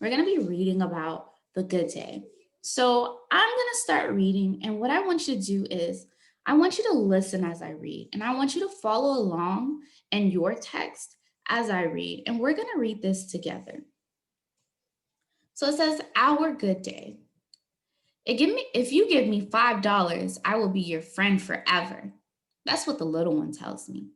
we're going to be reading about the good day. So I'm going to start reading. And what I want you to do is, I want you to listen as I read, and I want you to follow along in your text as I read. And we're going to read this together. So it says, Our good day. If you give me $5, I will be your friend forever. That's what the little one tells me.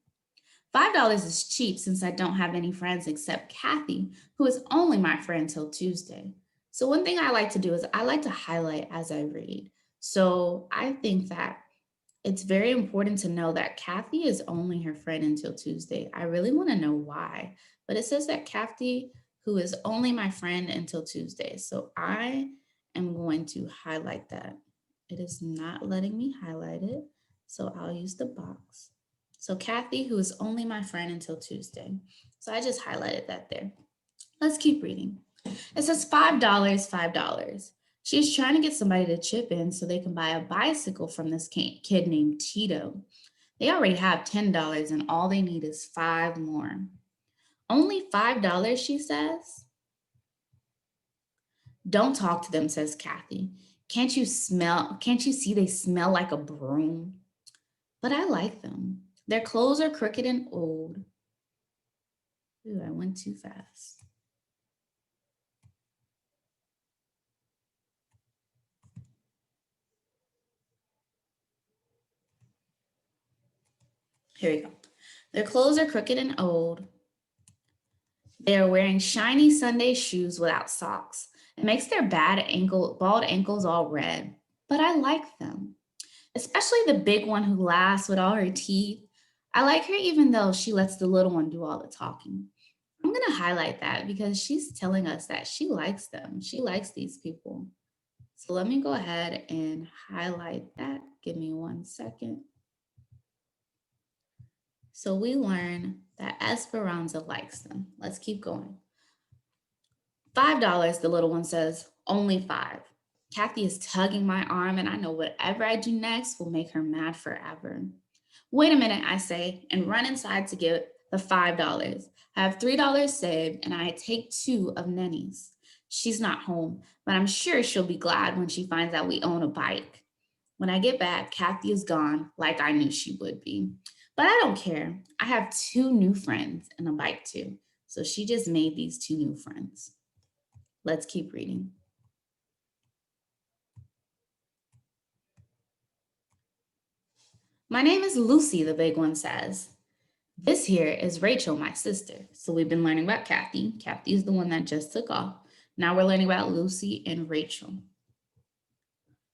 $5 is cheap since I don't have any friends except Kathy, who is only my friend till Tuesday. So, one thing I like to do is I like to highlight as I read. So, I think that it's very important to know that Kathy is only her friend until Tuesday. I really want to know why, but it says that Kathy, who is only my friend until Tuesday. So, I am going to highlight that. It is not letting me highlight it, so I'll use the box. So Kathy, who is only my friend until Tuesday. So I just highlighted that there. Let's keep reading. It says $5, $5. She's trying to get somebody to chip in so they can buy a bicycle from this kid named Tito. They already have $10 and all they need is five more. Only $5, she says. Don't talk to them, says Kathy. Can't you see they smell like a broom? But I like them. Their clothes are crooked and old. Ooh, I went too fast. Here we go. Their clothes are crooked and old. They are wearing shiny Sunday shoes without socks. It makes their bald ankles all red. But I like them, especially the big one who laughs with all her teeth. I like her even though she lets the little one do all the talking. I'm going to highlight that because she's telling us that she likes them. She likes these people. So let me go ahead and highlight that. Give me 1 second. So we learn that Esperanza likes them. Let's keep going. $5, the little one says, only five. Kathy is tugging my arm, and I know whatever I do next will make her mad forever. Wait a minute, I say, and run inside to get the $5. I have $3 saved, and I take two of Nenny's. She's not home, but I'm sure she'll be glad when she finds out we own a bike. When I get back, Kathy is gone, like I knew she would be. But I don't care. I have two new friends and a bike too. So she just made these two new friends. Let's keep reading. My name is Lucy, the big one says. This here is Rachel, my sister. So we've been learning about Kathy. Kathy is the one that just took off. Now we're learning about Lucy and Rachel.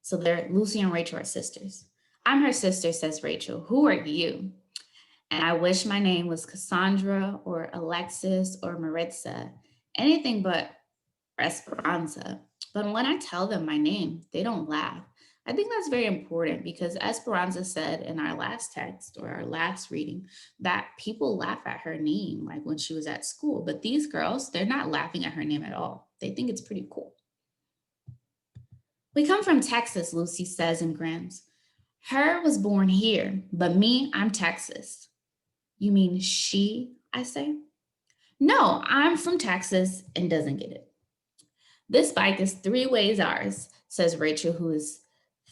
So Lucy and Rachel are sisters. I'm her sister, says Rachel. Who are you? And I wish my name was Cassandra or Alexis or Maritza, anything but Esperanza. But when I tell them my name, they don't laugh. I think that's very important because Esperanza said in our last text or our last reading that people laugh at her name, like when she was at school. But these girls, they're not laughing at her name at all. They think it's pretty cool. We come from Texas, Lucy says and grins. Her was born here, but me, I'm Texas. You mean she, I say? No, I'm from Texas and doesn't get it. This bike is three ways ours, says Rachel, who is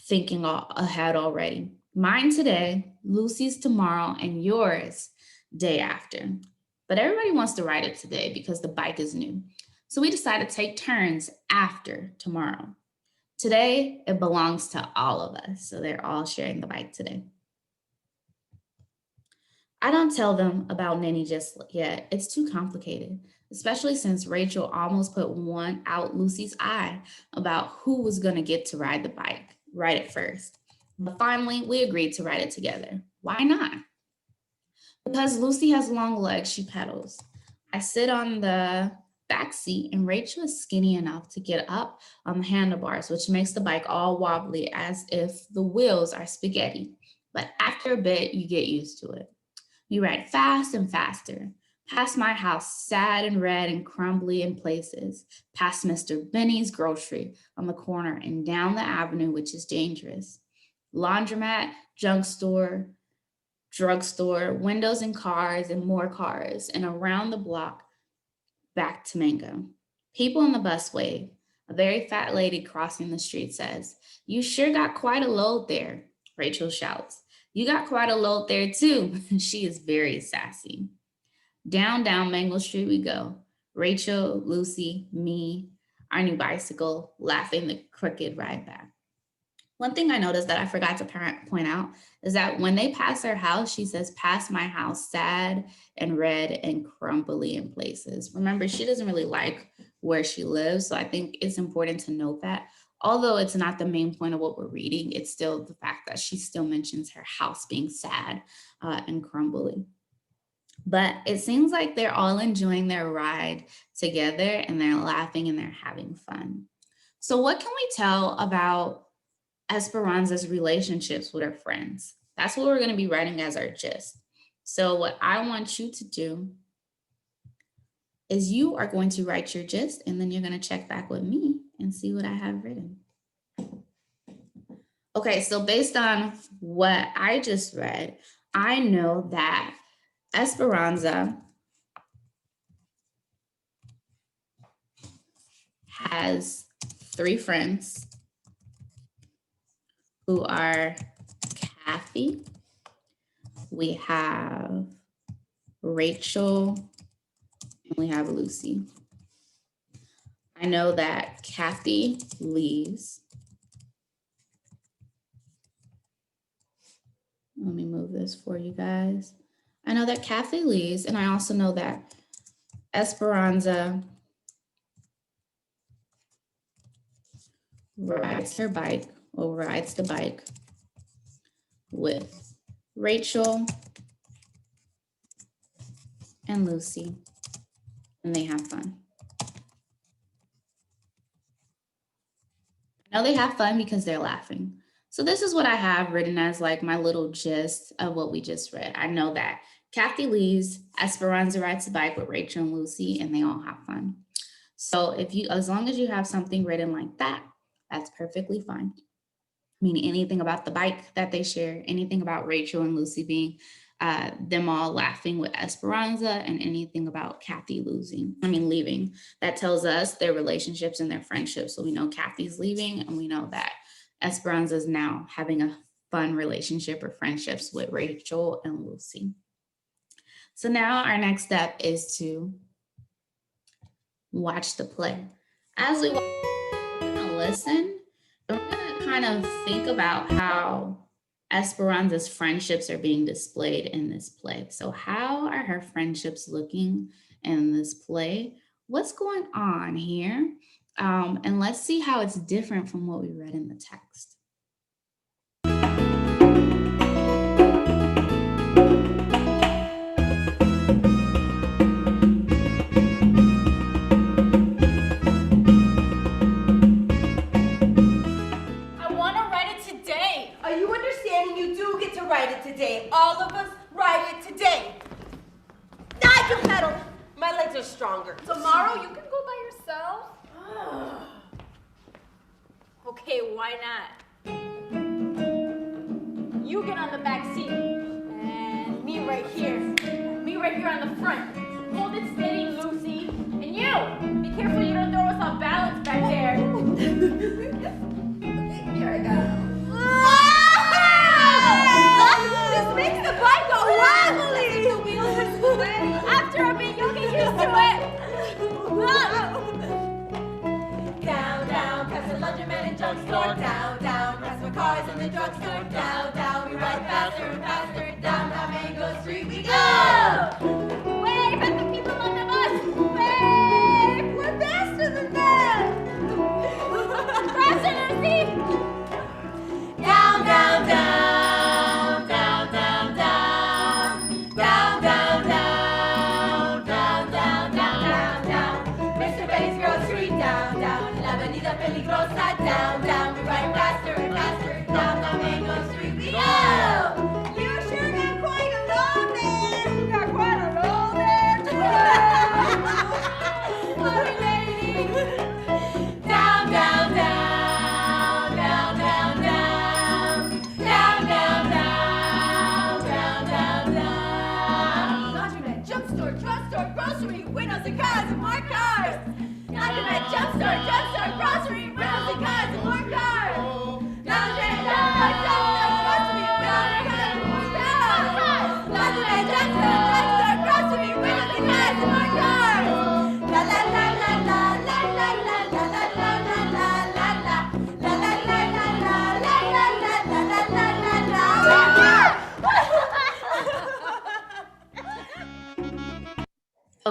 thinking ahead already. Mine today, Lucy's tomorrow, and yours day after. But everybody wants to ride it today because the bike is new. So we decided to take turns after tomorrow. Today, it belongs to all of us. So they're all sharing the bike today. I don't tell them about Nanny just yet. It's too complicated, especially since Rachel almost put one out Lucy's eye about who was going to get to ride the bike right at first. But finally, we agreed to ride it together. Why not? Because Lucy has long legs, she pedals. I sit on the back seat, and Rachel is skinny enough to get up on the handlebars, which makes the bike all wobbly as if the wheels are spaghetti. But after a bit, you get used to it. We ride fast and faster, past my house, sad and red and crumbly in places, past Mr. Benny's grocery on the corner and down the avenue, which is dangerous. Laundromat, junk store, drugstore, windows and more cars, and around the block back to Mango. People in the bus wave. A very fat lady crossing the street says, "You sure got quite a load there." Rachel shouts, "You got quite a load there too." She is very sassy. Down Mango Street we go. Rachel, Lucy, me, our new bicycle, laughing the crooked ride back. One thing I noticed that I forgot to point out is that when they pass her house, she says, "Pass my house, sad and red and crumbly in places." Remember, she doesn't really like where she lives. So I think it's important to note that. Although it's not the main point of what we're reading, it's still the fact that she still mentions her house being sad and crumbly. But it seems like they're all enjoying their ride together and they're laughing and they're having fun. So, what can we tell about Esperanza's relationships with her friends? That's what we're going to be writing as our gist. So, what I want you to do is you are going to write your gist and then you're going to check back with me and see what I have written. Okay, so based on what I just read, I know that Esperanza has 3 friends who are Kathy, we have Rachel, and we have Lucy. I know that Kathy leaves. Let me move this for you guys. I know that Kathy leaves, and I also know that Esperanza rides her bike or rides the bike with Rachel and Lucy, and they have fun. I know they have fun because they're laughing. So this is what I have written as like my little gist of what we just read. I know that Kathy leaves, Esperanza rides the bike with Rachel and Lucy, and they all have fun. So as long as you have something written like that, that's perfectly fine. Meaning anything about the bike that they share, anything about Rachel and Lucy being them all laughing with Esperanza, and anything about Kathy leaving. That tells us their relationships and their friendships. So we know Kathy's leaving, and we know that Esperanza is now having a fun relationship or friendships with Rachel and Lucy. So now our next step is to watch the play. As we watch, we're gonna listen, and we're gonna kind of think about how Esperanza's friendships are being displayed in this play. So how are her friendships looking in this play? What's going on here? And let's see how it's different from what we read in the text. Write it today. All of us write it today. I can pedal. My legs are stronger. Tomorrow you can go by yourself. Okay, why not? You get on the back seat. And me right here. Me right here on the front. Hold it steady, Lucy. And you! Be careful you don't throw us off balance back there. Here I go. This makes the bike go wobbly! The wheels are split. After a bit, you'll get used to it. Down, down, past the laundromat and junk store. Down, down, past the cars and the drugstore. Down, down, we ride faster and faster. Down, down Mango Street we go! Wave at the people on the bus. Wave! We're faster than that! Faster, Lucy. Down, down, down. Peligrosa, down, down, we ride faster and faster, down the Mango Street we go! You sure got quite a load there! You got quite a load there! Sorry, lady! Down, down, down, down, down, down, down, down, down, down, down, down. Laundromat, junk store, drugstore, grocery, windows and cars and more cars! Laundromat,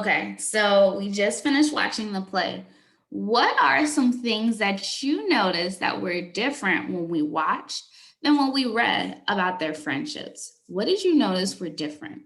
Okay, so we just finished watching the play. What are some things that you noticed that were different when we watched than when we read about their friendships? What did you notice were different?